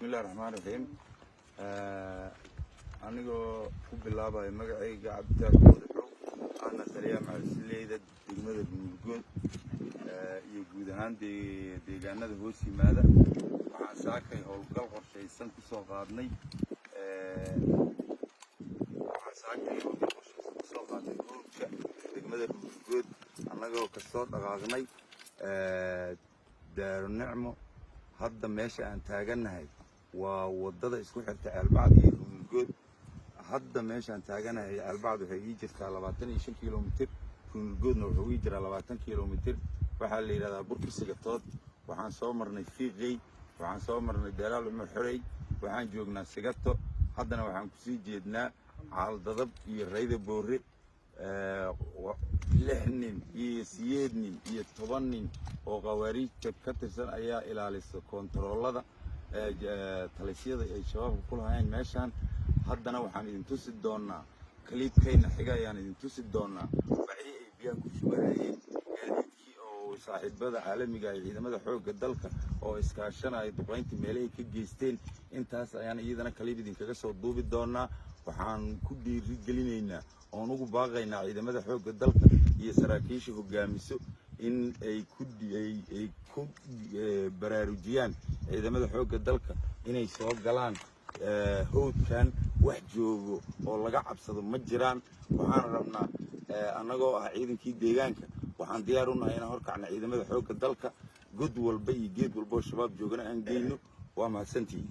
بسم الله الرحمن الرحيم anigoo ku bilaabay magacayga Cabditaar Madaxow ana taliya macalimiinta degmada Buurgood iyo guud ahaan deegaanada hoos yimaada waxaan saakay howlgal qorsheysan ku soo qaadnay howlka degmada Buurgood anagoo ka soo dhaqaaqnay Daaru Nicmo hadda meesha aan taaganahay waa wadada isku xirta Albacd iyo Buurgood hadda meesha aan taaganahay Albacd waxay ii jirtaa 25 kiiloomitir Buurgoodna wuxuu ii jiraa 20 kiiloomitir waxa la yiraahdaa Burkisiga Tood waxaan soo marnay Fiiqay waxaan soo marnay Dalaal Umar Xurey waxaan joognaa Sigato haddana waxaan ku sii jeednaa Caaldadab iyo Rayda Boore 6 nin iyo 8 nin iyo 10 nin oo qawaariijta ka tirsan ayaa ilaalisa kontaroolada talisyada ay shabaab ku lahayn meeshan haddana waxaan idin tusi doonaa kaliibkayna xiga ayaan idin tusi doonaa wixii ay biyaha ku shubanayeen gaadiidkii oo saaxiibada caalamiga ah ciidamada xoogga dalka oo iskaashanaya duqeyntii meelahay ka geysteen intaas ayaan iyadana kaliib idin kaga soo duubi doonaa waxaan ku dhiirigelinaynaa oo ugu baaqaynaa ciidamada xoogga dalka iyo saraakiisha hogaamiso in ay ku baraarujiyaan ciidamada xoogga dalka inay soo galaan howdkan wax joogo oo laga cabsado ma jiraan waxaan rabnaa anagoo ah ciidankii deegaanka waxaan diyaar u nahay inaan horkacno ciidamada xoogga dalka god walba iyo geed walba oo shabaab joogana aan geyno waa mahadsantihiin